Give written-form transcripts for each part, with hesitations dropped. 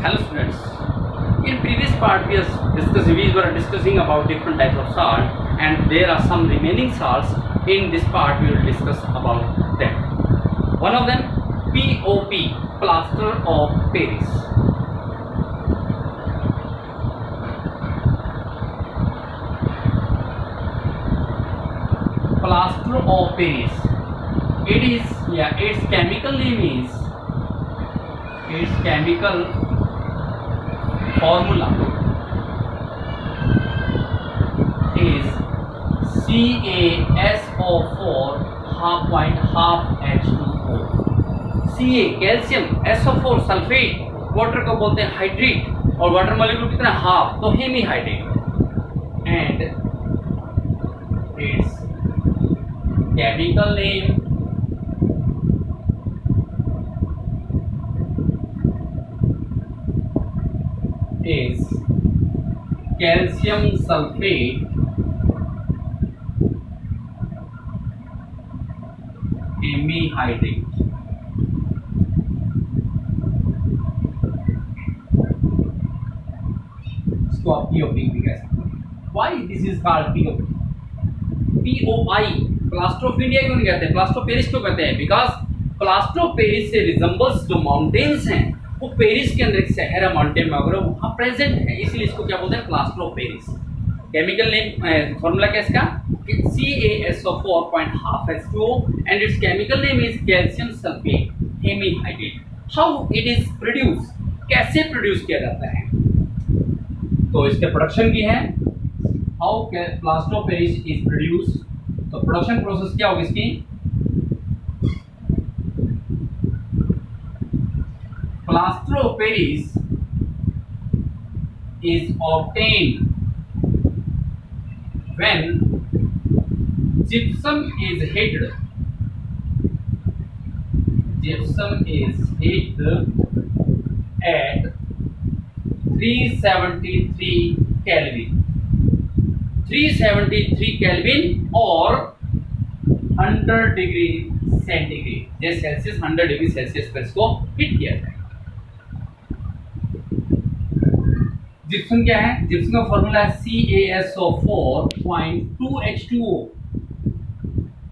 Hello students. In previous part we were discussing about different types of salt, and there are some remaining salts. In this part we will discuss about them. One of them, POP, plaster of Paris. Plaster of Paris. Its chemical name is, its chemical formula is CaSO4 half H2O. Ca calcium, SO4 sulfate, water को बोलते हैं hydrate, और water molecule कितना half, तो hemihydrate, and its chemical name is calcium sulfate hemihydrate. इसको आप POP भी कह सकते हैं. Why this is called POP? POI, plaster of India क्यों नहीं कहते, प्लास्टर ऑफ पेरिस क्यों कहते हैं? बिकॉज प्लास्टर ऑफ पेरिस से रिजेंबल्स जो माउंटेन्स हैं वो पेरिस के अंदर एक शहर है, माउंटेन वगैरह वहाँ प्रेजेंट है, इसलिए इसको क्या बोलते हैं, plaster of Paris. Chemical name formula क्या है इसका, CaSO4 half H2O and its chemical name is calcium sulfate hemihydrate. How it is produced, कैसे प्रोड्यूस किया जाता है, तो इसके प्रोडक्शन की है. How plaster of Paris is produce, तो प्रोडक्शन प्रोसेस क्या होगी इसकी, plaster of Paris is obtained when gypsum is heated. Gypsum is heated at 373 Kelvin. 373 Kelvin or 100 degree centigrade, जैसे सेल्सियस 100 डिग्री सेल्सियस पर इसको हीट किया जाए. जिप्सम क्या है, जिप्सम का फॉर्मूला है CaSO4.2H2O,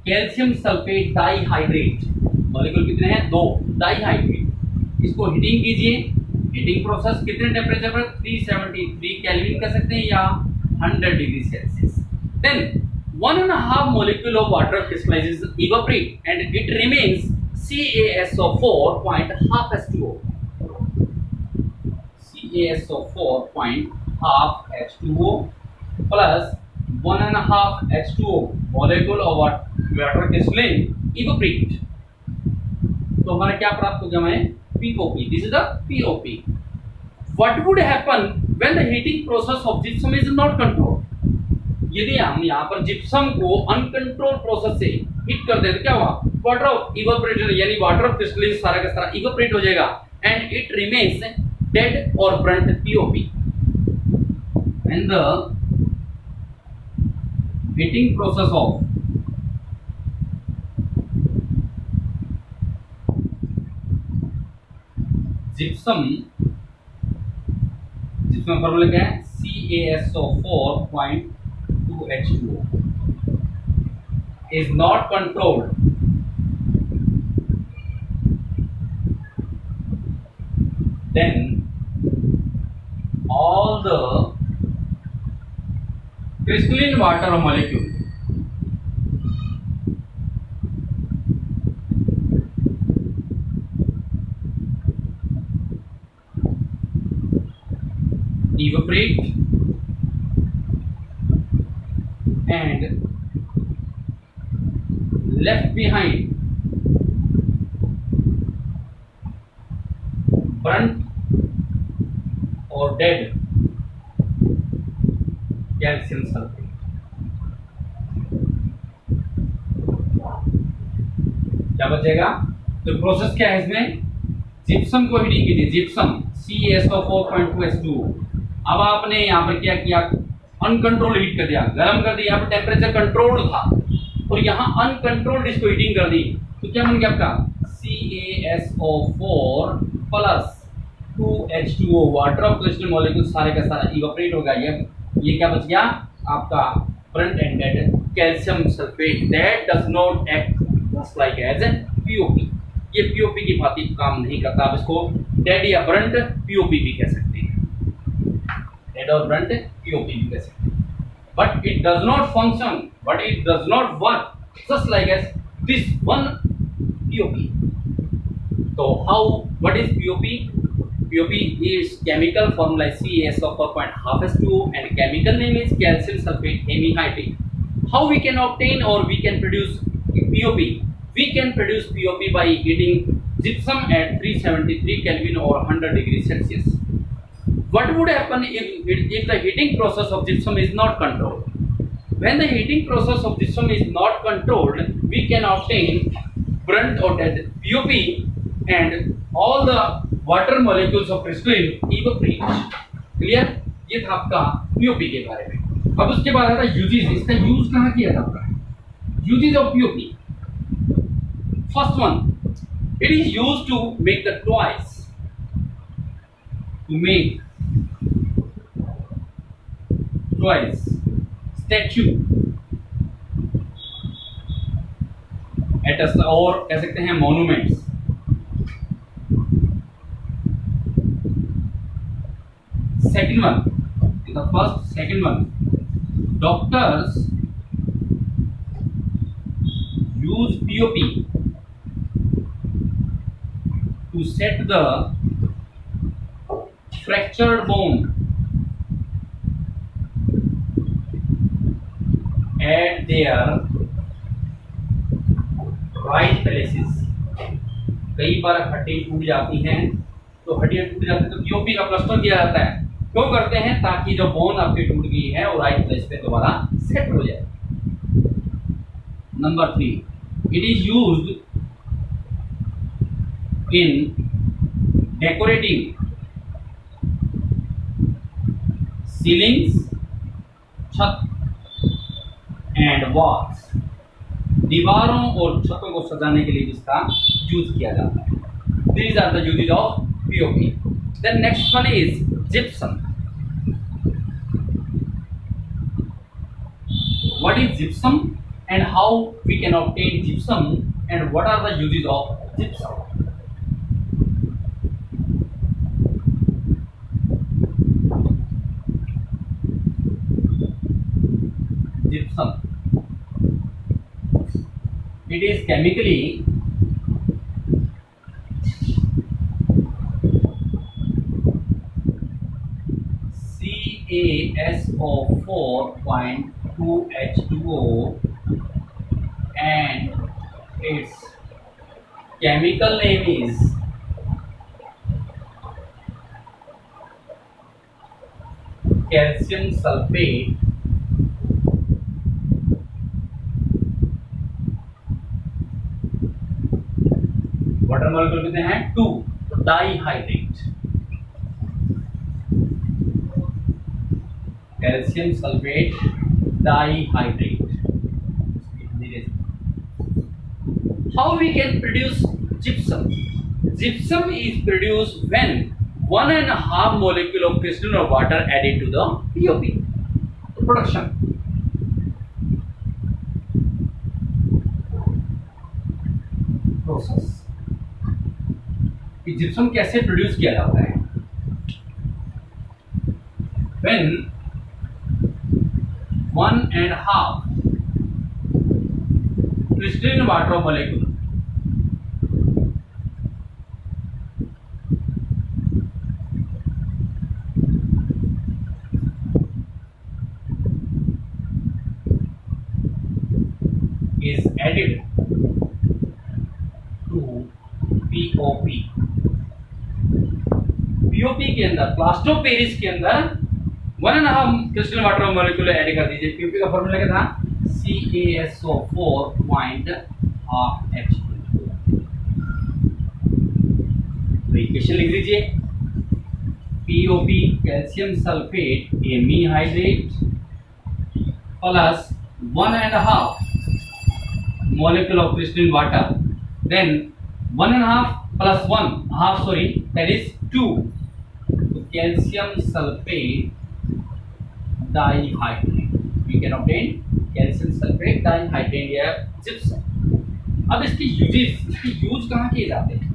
calcium sulphate dihydrate, molecule कितने हैं, 2, डाइहाइड्रेट. इसको हीटिंग कीजिए, हीटिंग प्रोसेस कितने टेम्परेचर पर, 373 केल्विन कर सकते हैं या 100 degree Celsius. Then 1.5 molecule of water crystallizes, evaporate and it remains CaSO4 half H2O. CaSO4 H2O plus 1.5 H2O molecule of water crystalline evaporate. तो हमारा क्या प्राप्त हो गया है, POP. This is the POP. What would happen when the heating process of gypsum is not controlled? यदि हम यहाँ पर जिप्सम को अनकंट्रोल प्रोसेस से हीट कर दें तो क्या हुआ, वाटर ऑफ इवेपोरेटर यानी वाटर ऑफ क्रिस्टलाइन सारा का सारा इवेपोरेट हो जाएगा एंड इट रिमेन्स डेड और Brunt POP. And the heating process of gypsum formula क्या है, CaSO4.2H2O is not controlled, then all the crystalline water molecule evaporate and left behind burnt or dead calcium sulfate. क्या बचेगा, तो process क्या है इसमें, gypsum को हीटिंग कीजिए, जिप्सम CaSO4.2H2O. अब आपने यहाँ पर क्या किया, अनकंट्रोल हीट कर दिया, गर्म कर दिया, यहाँ पर टेम्परेचर कंट्रोल था और यहाँ अनकंट्रोल्ड इसको हीटिंग कर दी, तो क्या बन गया आपका CaSO4 plus 2H2O water of crystal molecule सारे का सारा इवेपोरेट हो गया। ये क्या बच गया आपका front ended calcium sulfate that does not act just like as a POP. ये पीओपी की भांति काम नहीं करता। आप इसको डेड या ब्रंट पीओपी भी कह सकते हैं, डेड और ब्रंट पीओपी भी कह सकते हैं, but it does not function, but it does not work just like as this one POP. तो how what is POP? POP is chemical formula CaSO4.5H2O and chemical name is calcium sulfate hemihydrate. How we can obtain or we can produce POP? We can produce POP by heating gypsum at 373 Kelvin or 100 degrees Celsius. What would happen if the heating process of gypsum is not controlled? When the heating process of gypsum is not controlled, we can obtain burnt or dead POP and all the water molecules of crystalline evaporate. Clear? ये था आपका POP के बारे में। अब उसके बाद आता है यूजेस। इसका यूज कहाँ किया जाता है? Uses of POP. First one, it is used to make the toys, to make toys, statue एट और कह सकते हैं monuments. Second one, the first second one, doctors use POP to set the fractured bone at their right places। कई बार हड्डी टूट जाती हैं, तो हड्डियां टूट जाती हैं तो पीओपी का प्लास्टर किया जाता है। क्यों करते हैं? ताकि जो बोन आपकी टूट गई है वो राइट प्लेस पे दोबारा सेट हो जाए। Number 3, it is used in decorating ceilings, छत एंड वॉल्स। दीवारों और छतों को सजाने के लिए इसका यूज किया जाता है। These are the uses of POP. Then next one is gypsum. What is gypsum and how we can obtain gypsum and what are the uses of gypsum? Gypsum, it is chemically CaSO4.2H2O and its chemical name is calcium sulfate water molecule कितने हैं? 2 dihydrate calcium sulphate dihydrate. How we can produce gypsum? Gypsum is produced when 1.5 molecule of crystalline or water added to the POP. Production. Process. कि gypsum कैसे produce किया जाता है? When 1.5 crystalline water molecule is added to POP। POP के अंदर plaster of Paris के अंदर 1.5 crystal water molecule add कर दीजिए। POP का फॉर्मूला क्या था? CaSO4.5H2। तो इक्वेशन लिख लीजिए। POP calcium sulphate hemihydrate plus 1.5 molecule of crystalline water, then 1.5 plus 1 half, sorry, that is 2 calcium sulfate dihydrate. We can obtain calcium sulfate dihydrate या gypsum. अब इसके यूज कहाँ किए जाते हैं?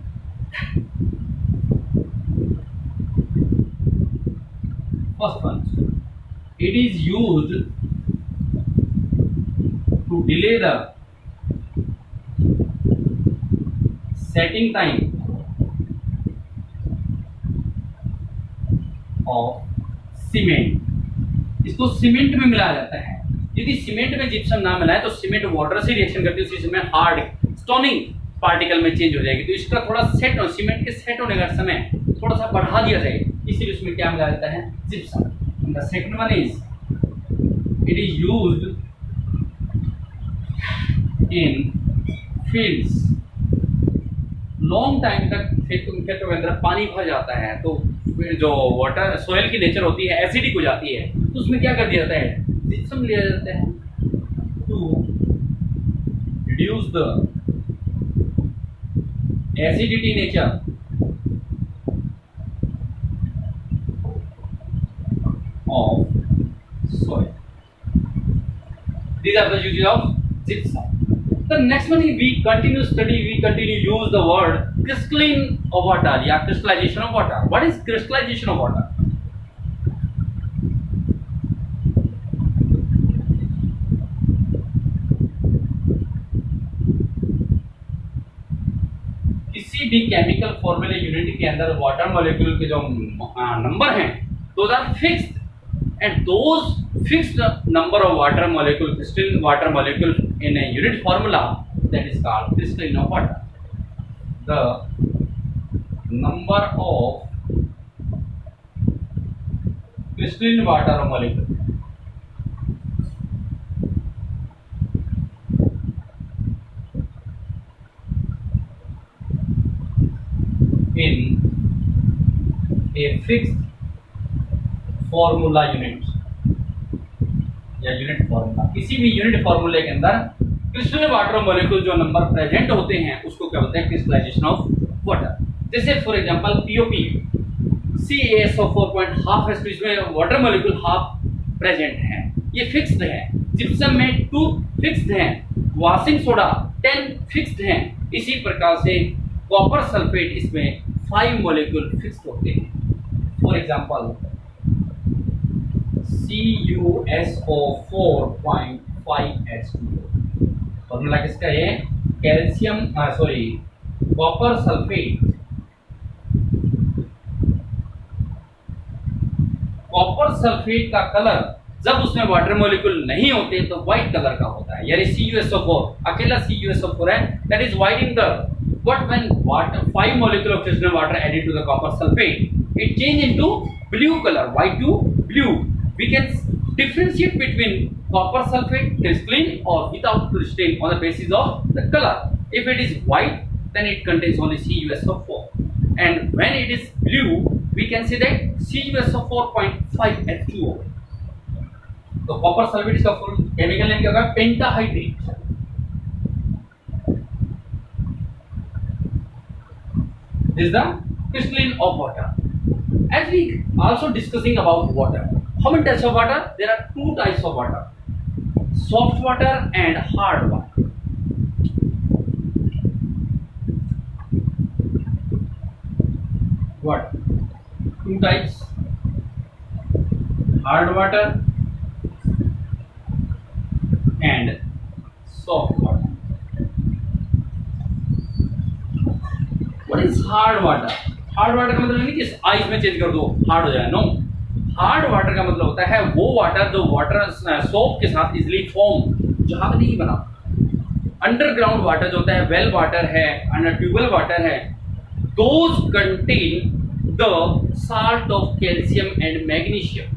First one, it is used to delay the setting time of cement. इसको cement में मिलाया जाता है. यदि सीमेंट में जिप्सम ना मिलाए तो सीमेंट वाटर से रिएक्शन करती है, उसी समय हार्ड स्टोनिंग पार्टिकल में चेंज हो जाएगी. तो इसका थोड़ा सेट सीमेंट के सेट होने का समय थोड़ा सा बढ़ा दिया जाए, इसीलिए उसमें क्या मिलाया जाता है? Gypsum. The second one is it is used in fields. Long time तक खेतों के अंदर पानी भर जाता है तो जो वाटर सोयल की नेचर होती है एसिडिक हो जाती है, तो उसमें क्या कर दिया जाता है? जिप्सम लिया जाता है to reduce the acidity nature of soil. These are the uses of gypsum. The next one is we continue use the word crystalline of water या crystallization of water. What is crystallization of water? किसी भी chemical फॉर्मूले unit के अंदर water molecule के जो number हैं, those are fixed. And those fixed number of water molecule, crystalline water molecule in a unit formula, that is called crystalline of water. The number of crystalline water molecule in a fixed formula unit या unit formula, किसी भी unit फॉर्मूले के अंदर crystalline water molecule जो number present होते हैं उसको क्या बोलते हैं? Crystallization of water. जैसे for example POP CaSO4 half है, इसमें वाटर मॉलिक्यूल हाफ प्रेजेंट है, ये फिक्स्ड है. जिप्सम में 2 फिक्स्ड हैं, वॉशिंग सोडा 10 फिक्स्ड हैं. इसी प्रकार से कॉपर सल्फेट इसमें 5 मॉलिक्यूल फिक्स्ड होते हैं. For example CuSO4.5H2O. फॉर्मूला किसका है? Calcium copper sulphate. Copper sulphate का कलर जब उसमें वाटर मॉलिक्यूल नहीं होते तो व्हाइट कलर का होता है, यानी CuSO4 अकेला CuSO4 है, that is white in colour. But when water 5 molecule of crystalline water added to the copper sulfate, it change into blue color, white to blue. We can differentiate between copper sulfate crystalline or without crystalline on the basis of the color. If it is white, then it contains only CuSO4, and when it is blue, we can say that CuSO4.5H2O. तो copper sulfate इसका full chemical name क्या होगा? Pentahydrate. This is the crystalline of water. As we also discussing about water, how many types of water? There are 2 types of water: soft water and hard water. What? 2 types: hard water and soft water. What is hard water? Hard water का मतलब नहीं कि ice में change कर दो hard हो जाए, no. Hard water का मतलब होता है वो वाटर जो वाटर सोप के साथ इजिली फॉर्म जहां नहीं बना. अंडरग्राउंड वाटर जो होता है, वेल वाटर है, अंडर ट्यूबवेल वाटर है, those contain the salt of calcium and magnesium.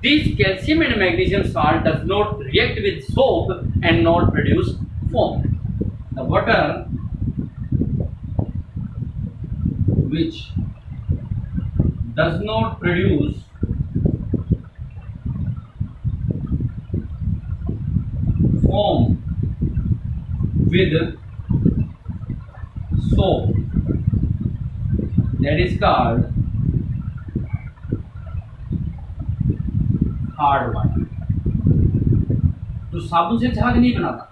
This calcium and magnesium salt does not react with soap and not produce foam. The water which does not produce foam with soap, that is called hard water. जो साबुन से झाग नहीं बनाता,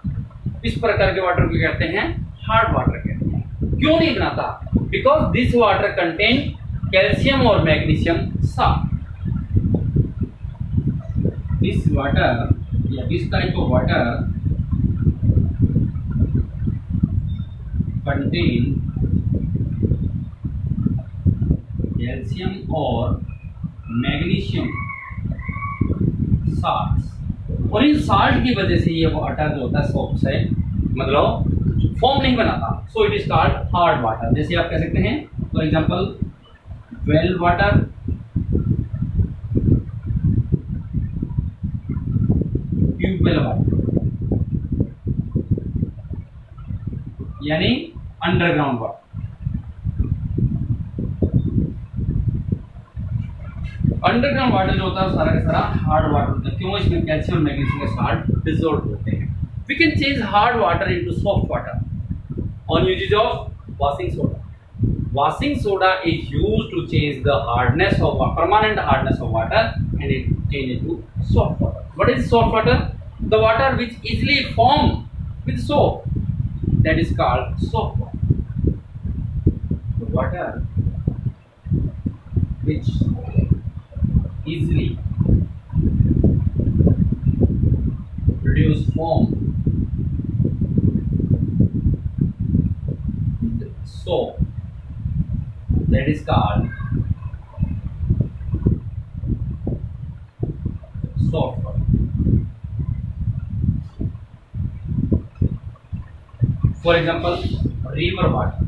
इस प्रकार के water को कहते हैं हार्ड वाटर कहते हैं। क्यों नहीं बनाता? Because this water contain calcium और मैग्नीशियम साल्ट। दिस वाटर या this type of water contain calcium और मैग्नीशियम साल्ट, और इन साल्ट की वजह से ये वाटर जो होता है सोप से मतलब फॉर्म नहीं बनाता, so it is called hard water. जैसे आप कह सकते हैं for example well water, tubewell water, यानी अंडरग्राउंड वाटर। अंडरग्राउंड वाटर जो होता है सारा का सारा हार्ड वाटर होता है। क्यों? इसमें कैल्शियम और मैग्नीशियम के साल्ट डिसॉल्व होते हैं। We can change hard water into soft water on uses of washing soda. Washing soda is used to change the hardness of permanent hardness of water and it change it to soft water. What is soft water? The water which easily form with soap, that is called soft water. The water which easily produce foam with soap, that is called soft water. For example, river water,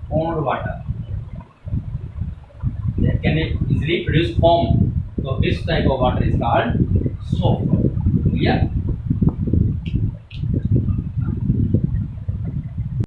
pond water, that can easily produce foam. So this type of water is called soft water. Clear?